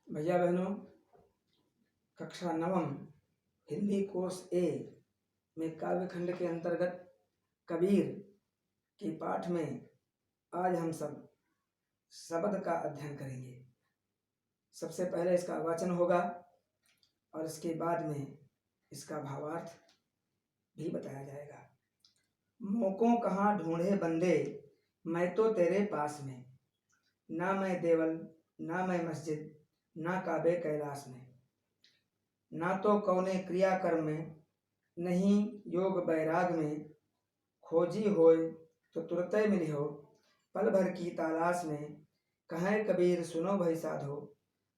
भैया बहनों, कक्षा नवम हिंदी कोर्स ए में काव्य खंड के अंतर्गत कबीर के पाठ में आज हम सब शब्द का अध्ययन करेंगे। सबसे पहले इसका वाचन होगा और इसके बाद में इसका भावार्थ भी बताया जाएगा। मौकों कहाँ ढूंढे बंदे, मैं तो तेरे पास में, ना मैं देवल ना मैं मस्जिद ना काबे कैलाश में, ना तो कौने क्रिया कर्म में, नहीं योग बैराग में, खोजी होय तो तुरते मिली हो, पल भर की तलाश में, कहें कबीर सुनो भई साधो,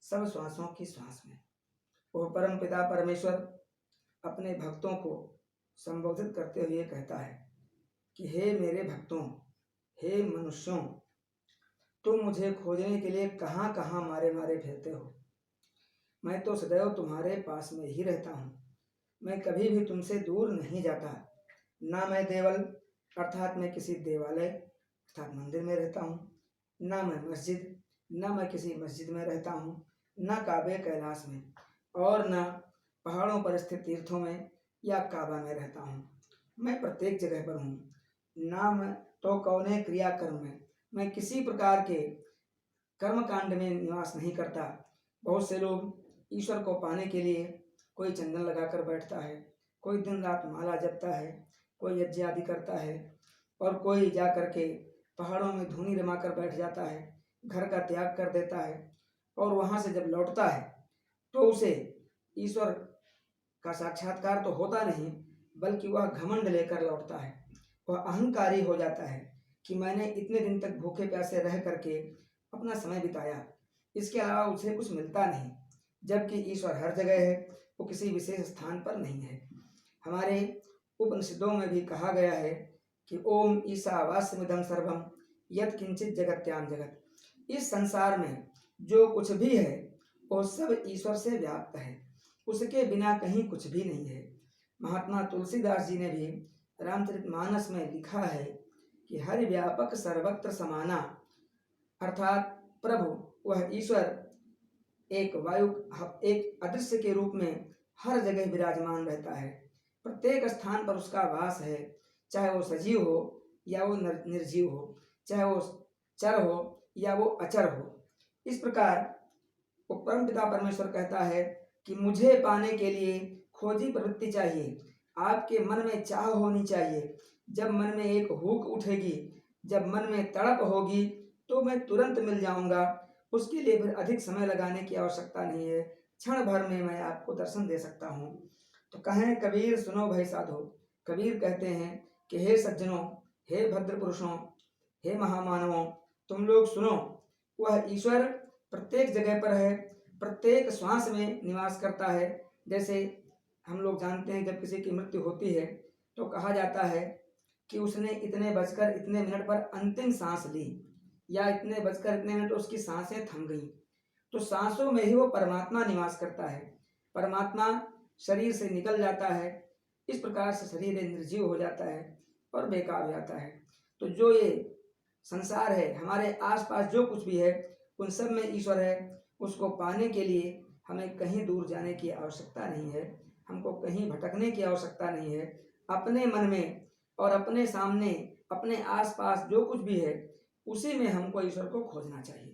सब श्वासों की श्वास में। वह परम पिता परमेश्वर अपने भक्तों को संबोधित करते हुए कहता है कि हे मेरे भक्तों, हे मनुष्यों, तुम मुझे खोजने के लिए कहाँ कहाँ मारे मारे फिरते हो। मैं तो सदैव तुम्हारे पास में ही रहता हूँ। मैं कभी भी तुमसे दूर नहीं जाता। ना मैं देवल अर्थात मैं किसी देवालय अर्थात मंदिर में रहता हूँ, ना मैं मस्जिद ना मैं किसी मस्जिद में रहता हूँ, ना काबे कैलाश में और ना पहाड़ों पर स्थित तीर्थों में या काबा में रहता हूँ। मैं प्रत्येक जगह पर हूँ। ना मैं तो कौने क्रिया कर्म में, मैं किसी प्रकार के कर्म कांड में निवास नहीं करता। बहुत से लोग ईश्वर को पाने के लिए कोई चंदन लगाकर बैठता है, कोई दिन रात माला जपता है, कोई यज्ञ आदि करता है और कोई जा कर के पहाड़ों में धूनी रमाकर बैठ जाता है, घर का त्याग कर देता है और वहाँ से जब लौटता है तो उसे ईश्वर का साक्षात्कार तो होता नहीं, बल्कि वह घमंड लेकर लौटता है। वह अहंकारी हो जाता है कि मैंने इतने दिन तक भूखे प्यासे रह करके अपना समय बिताया, इसके अलावा उसे कुछ मिलता नहीं, जबकि ईश्वर हर जगह है, वो किसी विशेष स्थान पर नहीं है। हमारे उपनिषदों में भी कहा गया है कि ओम ईशावास्यमिदं सर्वम यत् किंचित जगत्याम जगत। इस संसार में जो कुछ भी है वो सब ईश्वर से व्याप्त है, उसके बिना कहीं कुछ भी नहीं है। महात्मा तुलसीदास जी ने भी रामचरितमानस में लिखा है कि हरि व्यापक सर्वत्र समाना, अर्थात प्रभु वह ईश्वर एक वायु एक अदृश्य के रूप में हर जगह विराजमान रहता है। प्रत्येक स्थान पर उसका वास है, चाहे वो सजीव हो या वो निर्जीव हो, चाहे वो चर हो या वो अचर हो। इस प्रकार परम पिता परमेश्वर कहता है कि मुझे पाने के लिए खोजी प्रवृत्ति चाहिए, आपके मन में चाह होनी चाहिए। जब मन में एक हुक उठेगी, जब मन में तड़प होगी तो मैं तुरंत मिल जाऊंगा। उसके लिए फिर अधिक समय लगाने की आवश्यकता नहीं है, क्षण भर में मैं आपको दर्शन दे सकता हूँ। तो कहें कबीर सुनो भाई साधो। कबीर कहते हैं कि हे सज्जनों, हे भद्र पुरुषों, हे महामानवों, तुम लोग सुनो, वह ईश्वर प्रत्येक जगह पर है, प्रत्येक श्वास में निवास करता है। जैसे हम लोग जानते हैं जब किसी की मृत्यु होती है तो कहा जाता है कि उसने इतने बजकर इतने मिनट पर अंतिम सांस ली या इतने बजकर इतने मिनट उसकी सांसें थम गई। तो सांसों में ही वो परमात्मा निवास करता है। परमात्मा शरीर से निकल जाता है, इस प्रकार से शरीर निर्जीव हो जाता है और बेकार हो जाता है। तो जो ये संसार है, हमारे आसपास जो कुछ भी है, उन सब में ईश्वर है। उसको पाने के लिए हमें कहीं दूर जाने की आवश्यकता नहीं है, हमको कहीं भटकने की आवश्यकता नहीं है। अपने मन में और अपने सामने अपने आसपास जो कुछ भी है उसी में हमको ईश्वर को खोजना चाहिए।